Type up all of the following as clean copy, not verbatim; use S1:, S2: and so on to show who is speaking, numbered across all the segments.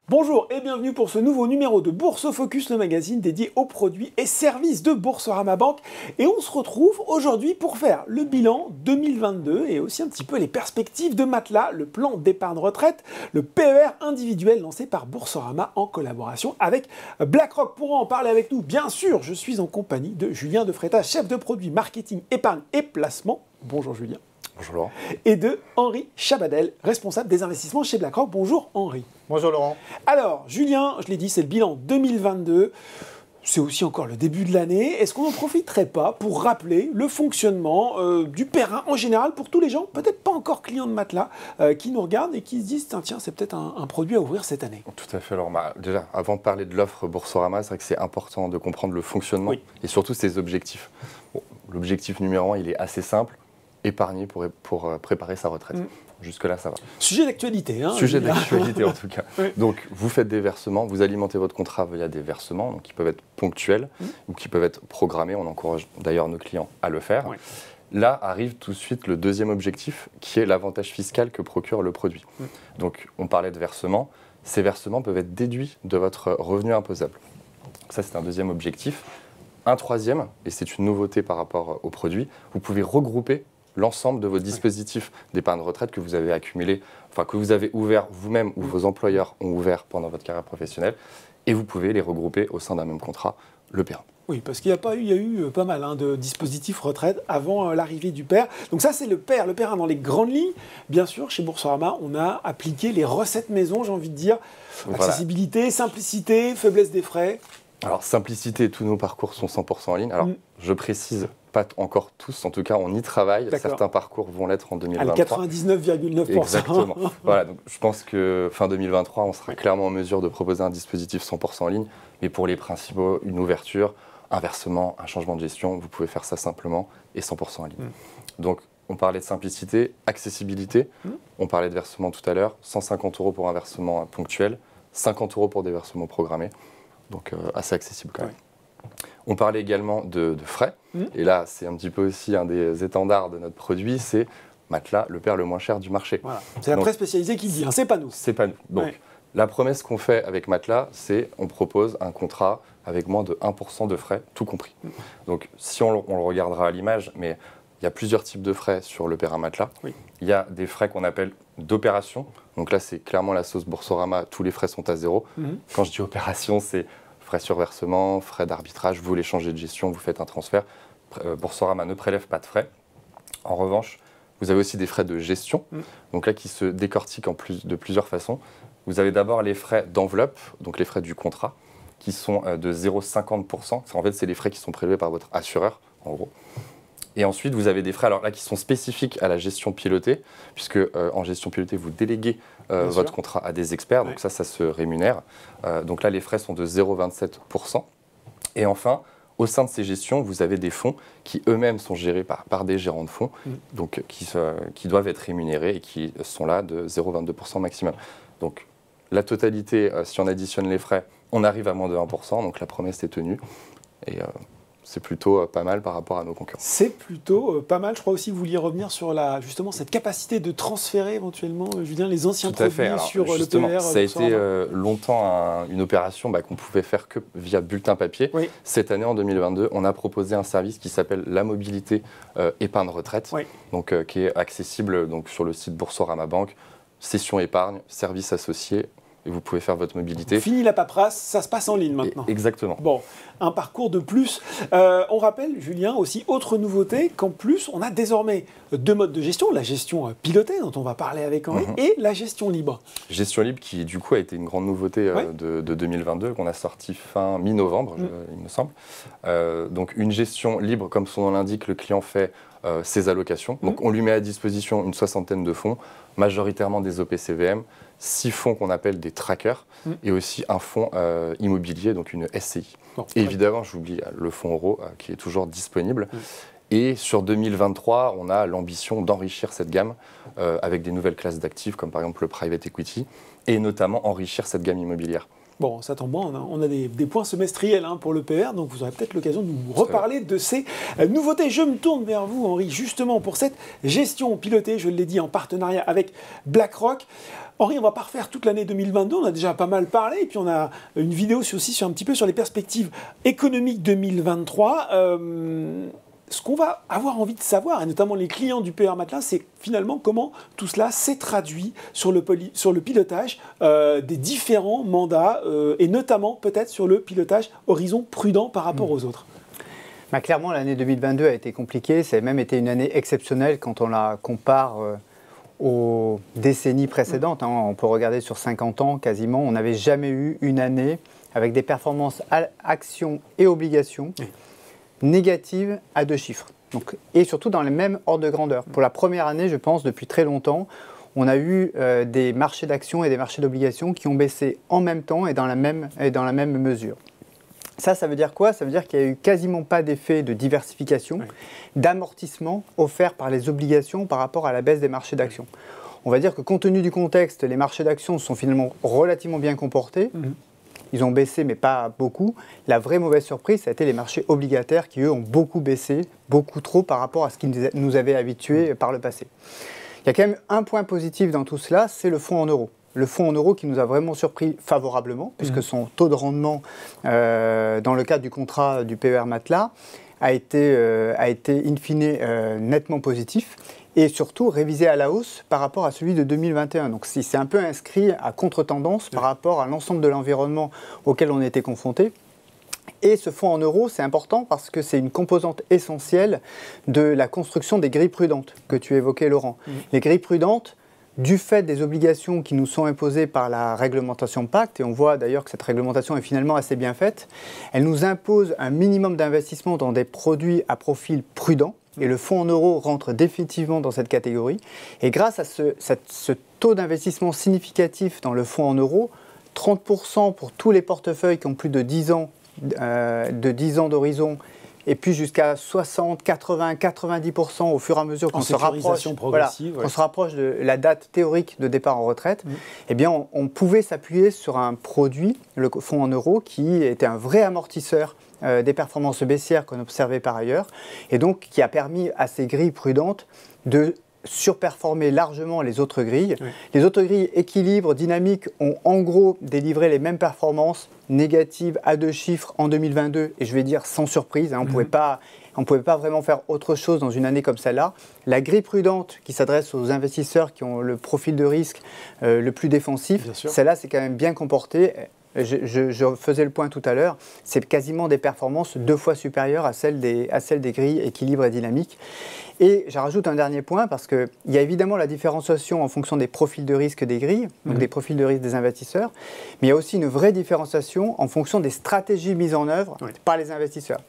S1: Bonjour et bienvenue pour ce nouveau numéro de Bourse Focus, le magazine dédié aux produits et services de Boursorama Banque. Et on se retrouve aujourd'hui pour faire le bilan 2022 et aussi un petit peu les perspectives de Matelas, le plan d'épargne retraite, le PER individuel lancé par Boursorama en collaboration avec BlackRock. Pour en parler avec nous, bien sûr, je suis en compagnie de Julien Defreta, chef de produit marketing, épargne et placement. Bonjour Julien.
S2: Bonjour Laurent.
S1: Et de Henri Chabadel, responsable des investissements chez BlackRock. Bonjour Henri.
S3: Bonjour Laurent.
S1: Alors, Julien, je l'ai dit, c'est le bilan 2022. C'est aussi encore le début de l'année. Est-ce qu'on n'en profiterait pas pour rappeler le fonctionnement du PER en général pour tous les gens, peut-être pas encore clients de Matelas, qui nous regardent et qui se disent tiens, c'est peut-être un produit à ouvrir cette année.
S2: Tout à fait, Laurent. Déjà, avant de parler de l'offre Boursorama, c'est vrai que c'est important de comprendre le fonctionnement et surtout ses objectifs. Bon, l'objectif numéro 1, il est assez simple, épargner pour préparer sa retraite. Jusque-là, ça va.
S1: Sujet d'actualité. Hein,
S2: Sujet d'actualité, en tout cas.
S1: Oui.
S2: Donc, vous faites des versements, vous alimentez votre contrat via des versements, donc qui peuvent être ponctuels ou qui peuvent être programmés. On encourage d'ailleurs nos clients à le faire.
S1: Oui.
S2: Là arrive tout de suite le deuxième objectif, qui est l'avantage fiscal que procure le produit. Donc, on parlait de versements. Ces versements peuvent être déduits de votre revenu imposable. Ça, c'est un deuxième objectif. Un troisième, et c'est une nouveauté par rapport au produit, vous pouvez regrouper l'ensemble de vos dispositifs d'épargne retraite que vous avez accumulés, enfin que vous avez ouverts vous-même ou vos employeurs ont ouvert pendant votre carrière professionnelle, et vous pouvez les regrouper au sein d'un même contrat, le PER.
S1: Oui, parce qu'il y a eu pas mal de dispositifs retraite avant l'arrivée du PER. Donc ça, c'est le PER. Le PER dans les grandes lignes. Bien sûr, chez Boursorama, on a appliqué les recettes maison, j'ai envie de dire. Accessibilité, simplicité, faiblesse des frais.
S2: Alors, simplicité, tous nos parcours sont 100% en ligne. Alors, je précise, pas encore tous, en tout cas, on y travaille. Certains parcours vont l'être en 2023.
S1: 99,9%.
S2: Exactement. Voilà, donc je pense que fin 2023, on sera clairement en mesure de proposer un dispositif 100% en ligne. Mais pour les principaux, une ouverture, un versement, un changement de gestion, vous pouvez faire ça simplement et 100% en ligne. Donc, on parlait de simplicité, accessibilité. On parlait de versement tout à l'heure. 150 € pour un versement ponctuel, 50 € pour des versements programmés. Donc, assez accessible quand même. On parlait également de frais. Et là, c'est un petit peu aussi un des étendards de notre produit, c'est Matelas, le PER le moins cher du marché.
S1: Voilà. C'est la presse spécialisée qui le dit, hein, c'est pas nous.
S2: C'est pas nous. Donc, la promesse qu'on fait avec Matelas, c'est on propose un contrat avec moins de 1% de frais, tout compris. Donc, si on le regardera à l'image, mais il y a plusieurs types de frais sur le PER à Matelas. Il y a des frais qu'on appelle d'opération. Donc là, c'est clairement la sauce Boursorama, tous les frais sont à zéro. Quand je dis opération, c'est frais sur versement, frais d'arbitrage, vous voulez changer de gestion, vous faites un transfert. Boursorama ne prélève pas de frais. En revanche, vous avez aussi des frais de gestion, donc là qui se décortiquent de plusieurs façons. Vous avez d'abord les frais d'enveloppe, donc les frais du contrat, qui sont de 0,50%. En fait, c'est les frais qui sont prélevés par votre assureur, en gros. Et ensuite, vous avez des frais alors là, qui sont spécifiques à la gestion pilotée, puisque en gestion pilotée, vous déléguez votre contrat à des experts, donc ça se rémunère. Donc là, les frais sont de 0,27%. Et enfin, au sein de ces gestions, vous avez des fonds qui eux-mêmes sont gérés par des gérants de fonds, donc qui doivent être rémunérés et qui sont là de 0,22% maximum. Donc la totalité, si on additionne les frais, on arrive à moins de 1%, donc la promesse est tenue. Et c'est plutôt pas mal par rapport à nos concurrents.
S1: C'est plutôt pas mal. Je crois aussi que vous vouliez revenir sur justement cette capacité de transférer éventuellement, Julien, les anciens produits sur le PER.
S2: Ça a été longtemps une opération qu'on pouvait faire que via bulletin papier. Cette année, en 2022, on a proposé un service qui s'appelle la mobilité épargne retraite, donc, qui est accessible donc, sur le site Boursorama Banque, session épargne, service associé. Et vous pouvez faire votre mobilité.
S1: Fini la paperasse, ça se passe en ligne maintenant.
S2: Exactement.
S1: Bon, un parcours de plus. On rappelle, Julien, aussi, autre nouveauté, qu'en plus, on a désormais deux modes de gestion. La gestion pilotée, dont on va parler avec Henri, et la gestion libre.
S2: Gestion libre qui, du coup, a été une grande nouveauté de 2022, qu'on a sorti mi-novembre, il me semble. Donc, une gestion libre, comme son nom l'indique, le client fait ses allocations. Donc, on lui met à disposition une soixantaine de fonds, majoritairement des OPCVM, 6 fonds qu'on appelle des trackers et aussi un fonds immobilier, donc une SCI. Et évidemment, j'oublie le fonds euro qui est toujours disponible. Et sur 2023, on a l'ambition d'enrichir cette gamme avec des nouvelles classes d'actifs, comme par exemple le private equity, et notamment enrichir cette gamme immobilière.
S1: Bon, ça tombe bien, on a des points semestriels pour le PER, donc vous aurez peut-être l'occasion de nous reparler de ces nouveautés. Je me tourne vers vous, Henri, justement pour cette gestion pilotée, je l'ai dit, en partenariat avec BlackRock. Henri, on va pas refaire toute l'année 2022, on a déjà pas mal parlé, et puis on a une vidéo aussi un petit peu sur les perspectives économiques 2023. Ce qu'on va avoir envie de savoir, et notamment les clients du PER Matelas, c'est finalement comment tout cela s'est traduit sur le pilotage des différents mandats, et notamment peut-être sur le pilotage horizon prudent par rapport aux autres.
S3: Clairement, l'année 2022 a été compliquée, ça a même été une année exceptionnelle quand on la compare aux décennies précédentes. On peut regarder sur 50 ans quasiment, on n'avait jamais eu une année avec des performances actions et obligations négatives à 2 chiffres. Donc, et surtout dans les mêmes ordres de grandeur. Pour la première année, je pense, depuis très longtemps, on a eu des marchés d'actions et des marchés d'obligations qui ont baissé en même temps et dans la même mesure. Ça veut dire quoi? Ça veut dire qu'il n'y a eu quasiment pas d'effet de diversification, d'amortissement offert par les obligations par rapport à la baisse des marchés d'actions. On va dire que compte tenu du contexte, les marchés d'actions sont finalement relativement bien comportés. Ils ont baissé, mais pas beaucoup. La vraie mauvaise surprise, ça a été les marchés obligataires qui, eux, ont beaucoup baissé, beaucoup trop par rapport à ce qui nous avait habitués par le passé. Il y a quand même un point positif dans tout cela, c'est le fonds en euros. Le fonds en euros qui nous a vraiment surpris favorablement, puisque son taux de rendement, dans le cadre du contrat du PER Matelas, a été in fine nettement positif. Et surtout révisé à la hausse par rapport à celui de 2021. Donc c'est un peu inscrit à contre-tendance par rapport à l'ensemble de l'environnement auquel on était confronté. Et ce fonds en euros, c'est important parce que c'est une composante essentielle de la construction des grilles prudentes que tu évoquais, Laurent. Les grilles prudentes, du fait des obligations qui nous sont imposées par la réglementation Pacte, et on voit d'ailleurs que cette réglementation est finalement assez bien faite, elle nous impose un minimum d'investissement dans des produits à profil prudent. Et le fonds en euros rentre définitivement dans cette catégorie. Et grâce à ce taux d'investissement significatif dans le fonds en euros, 30% pour tous les portefeuilles qui ont plus de 10 ans d'horizon, et puis jusqu'à 60, 80, 90% au fur et à mesure qu'on se rapproche de la date théorique de départ en retraite, eh bien on pouvait s'appuyer sur un produit, le fonds en euros, qui était un vrai amortisseur des performances baissières qu'on observait par ailleurs, et donc qui a permis à ces grilles prudentes de surperformer largement les autres grilles. Les autres grilles équilibre, dynamiques, ont en gros délivré les mêmes performances négatives à 2 chiffres en 2022, et je vais dire sans surprise, on ne pouvait pas vraiment faire autre chose dans une année comme celle-là. La grille prudente qui s'adresse aux investisseurs qui ont le profil de risque le plus défensif, celle-là c'est quand même bien comporté. Je faisais le point tout à l'heure, c'est quasiment des performances 2 fois supérieures à celles des grilles équilibre et dynamique. Et j'en rajoute un dernier point parce qu'il y a évidemment la différenciation en fonction des profils de risque des grilles, donc des profils de risque des investisseurs, mais il y a aussi une vraie différenciation en fonction des stratégies mises en œuvre par les investisseurs.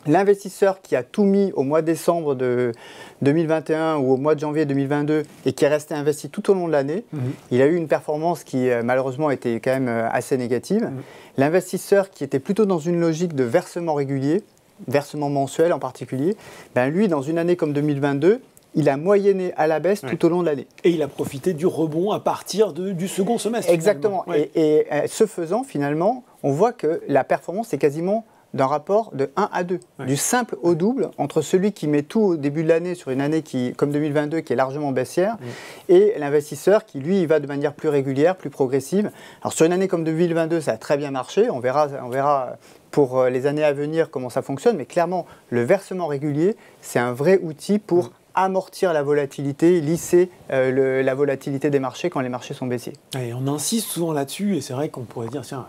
S3: L'investisseur qui a tout mis au mois de décembre de 2021 ou au mois de janvier 2022 et qui est resté investi tout au long de l'année, il a eu une performance qui malheureusement était quand même assez négative. L'investisseur qui était plutôt dans une logique de versement régulier, versement mensuel en particulier, lui dans une année comme 2022, il a moyenné à la baisse tout au long de l'année.
S1: Et il a profité du rebond à partir du second semestre.
S3: Exactement. Et ce faisant, finalement, on voit que la performance est quasiment d'un rapport de 1 à 2, du simple au double, entre celui qui met tout au début de l'année sur une année qui, comme 2022 qui est largement baissière, et l'investisseur qui, lui, il va de manière plus régulière, plus progressive. Alors sur une année comme 2022, ça a très bien marché, on verra pour les années à venir comment ça fonctionne, mais clairement, le versement régulier, c'est un vrai outil pour amortir la volatilité, lisser la volatilité des marchés quand les marchés sont baissiers.
S1: Et on insiste souvent là-dessus, et c'est vrai qu'on pourrait dire, tiens,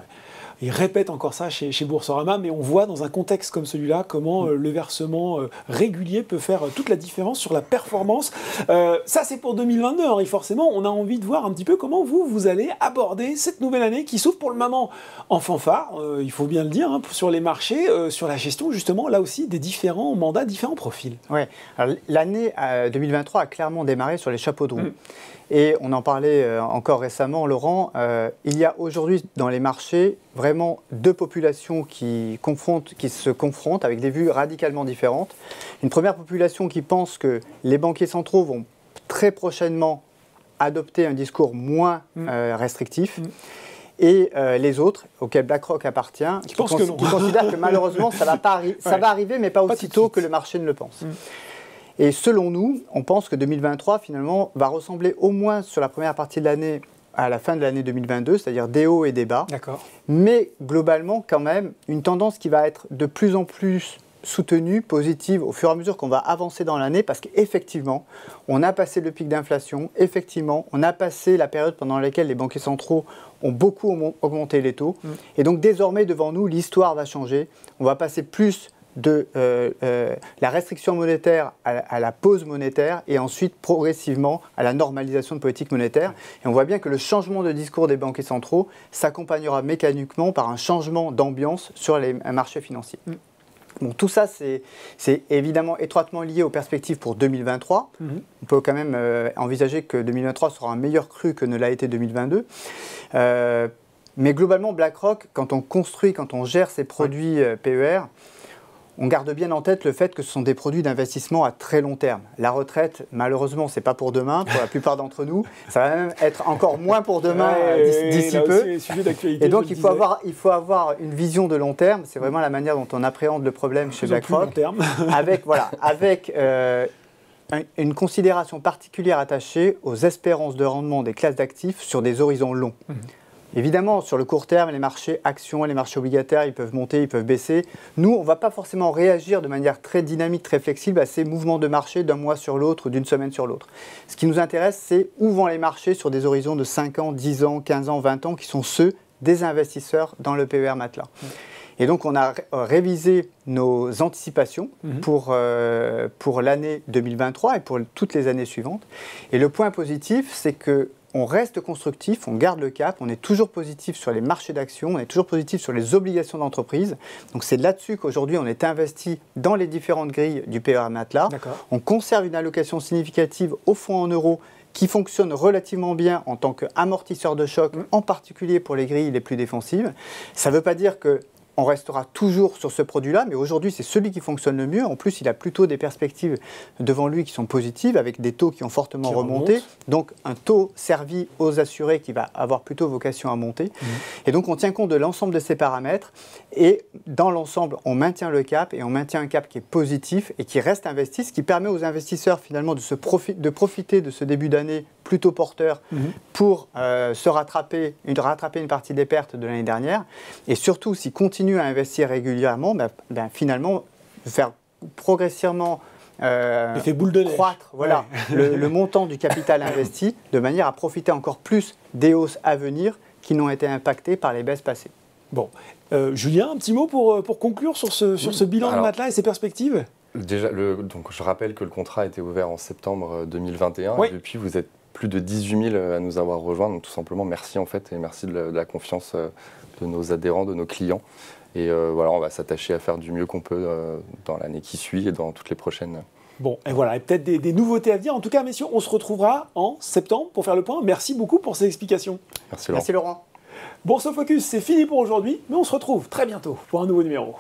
S1: il répète encore ça chez Boursorama, mais on voit dans un contexte comme celui-là comment le versement régulier peut faire toute la différence sur la performance. Ça, c'est pour 2022, Henri. Forcément, on a envie de voir un petit peu comment vous allez aborder cette nouvelle année qui s'ouvre pour le moment en fanfare, il faut bien le dire, sur les marchés, sur la gestion, justement, là aussi, des différents mandats, différents profils.
S3: Oui, l'année 2023 a clairement démarré sur les chapeaux de roue. Et on en parlait encore récemment, Laurent, il y a aujourd'hui dans les marchés vraiment 2 populations qui se confrontent avec des vues radicalement différentes. Une première population qui pense que les banquiers centraux vont très prochainement adopter un discours moins restrictif. et les autres, auxquels BlackRock appartient, qui considèrent que malheureusement, ça va arriver, mais pas aussitôt que le marché ne le pense. Et selon nous, on pense que 2023, finalement, va ressembler au moins sur la première partie de l'année à la fin de l'année 2022, c'est-à-dire des hauts et des bas. Mais globalement, quand même, une tendance qui va être de plus en plus soutenue, positive, au fur et à mesure qu'on va avancer dans l'année, parce qu'effectivement, on a passé le pic d'inflation, effectivement, on a passé la période pendant laquelle les banquiers centraux ont beaucoup augmenté les taux. Et donc désormais, devant nous, l'histoire va changer. On va passer plus de la restriction monétaire à la pause monétaire et ensuite progressivement à la normalisation de politique monétaire. Et on voit bien que le changement de discours des banquiers centraux s'accompagnera mécaniquement par un changement d'ambiance sur les marchés financiers. Bon, tout ça, c'est évidemment étroitement lié aux perspectives pour 2023. On peut quand même envisager que 2023 sera un meilleur cru que ne l'a été 2022. Mais globalement, BlackRock, quand on construit, quand on gère ses produits PER, on garde bien en tête le fait que ce sont des produits d'investissement à très long terme. La retraite, malheureusement, ce n'est pas pour demain, pour la plupart d'entre nous. Ça va même être encore moins pour demain d'ici peu. Et donc, il faut avoir une vision de long terme. C'est vraiment la manière dont on appréhende le problème chez BlackRock. Avec une considération particulière attachée aux espérances de rendement des classes d'actifs sur des horizons longs. Évidemment, sur le court terme, les marchés actions et les marchés obligataires, ils peuvent monter, ils peuvent baisser. Nous, on ne va pas forcément réagir de manière très dynamique, très flexible à ces mouvements de marché d'un mois sur l'autre ou d'une semaine sur l'autre. Ce qui nous intéresse, c'est où vont les marchés sur des horizons de 5 ans, 10 ans, 15 ans, 20 ans, qui sont ceux des investisseurs dans le PER Matelas. Et donc, on a révisé nos anticipations pour l'année 2023 et pour toutes les années suivantes. Et le point positif, c'est que on reste constructif, on garde le cap, on est toujours positif sur les marchés d'actions, on est toujours positif sur les obligations d'entreprise. Donc c'est là-dessus qu'aujourd'hui on est investi dans les différentes grilles du PER Matelas. On conserve une allocation significative au fonds en euros qui fonctionne relativement bien en tant qu'amortisseur de choc, en particulier pour les grilles les plus défensives. Ça ne veut pas dire que on restera toujours sur ce produit-là, mais aujourd'hui, c'est celui qui fonctionne le mieux. En plus, il a plutôt des perspectives devant lui qui sont positives, avec des taux qui ont fortement remonté. Donc, un taux servi aux assurés qui va avoir plutôt vocation à monter. Et donc, on tient compte de l'ensemble de ces paramètres. Et dans l'ensemble, on maintient le cap, et on maintient un cap qui est positif et qui reste investi, ce qui permet aux investisseurs, finalement, de profiter de ce début d'année plutôt porteur pour rattraper une partie des pertes de l'année dernière. Et surtout, s'ils continuent à investir régulièrement, finalement, faire progressivement croître le montant du capital investi de manière à profiter encore plus des hausses à venir qui n'ont été impactées par les baisses passées.
S1: Bon, Julien, un petit mot pour conclure sur ce bilan de Matelas et ses perspectives.
S2: Déjà, donc je rappelle que le contrat a été ouvert en septembre 2021 et depuis vous êtes plus de 18 000 à nous avoir rejoints. Donc tout simplement merci en fait et merci de la confiance de nos adhérents, de nos clients. Et voilà, on va s'attacher à faire du mieux qu'on peut dans l'année qui suit et dans toutes les prochaines.
S1: Bon, et voilà, et peut-être des nouveautés à venir. En tout cas, messieurs, on se retrouvera en septembre pour faire le point. Merci beaucoup pour ces explications.
S2: Merci Laurent.
S3: Merci Laurent.
S1: Bourse Focus, c'est fini pour aujourd'hui, mais on se retrouve très bientôt pour un nouveau numéro.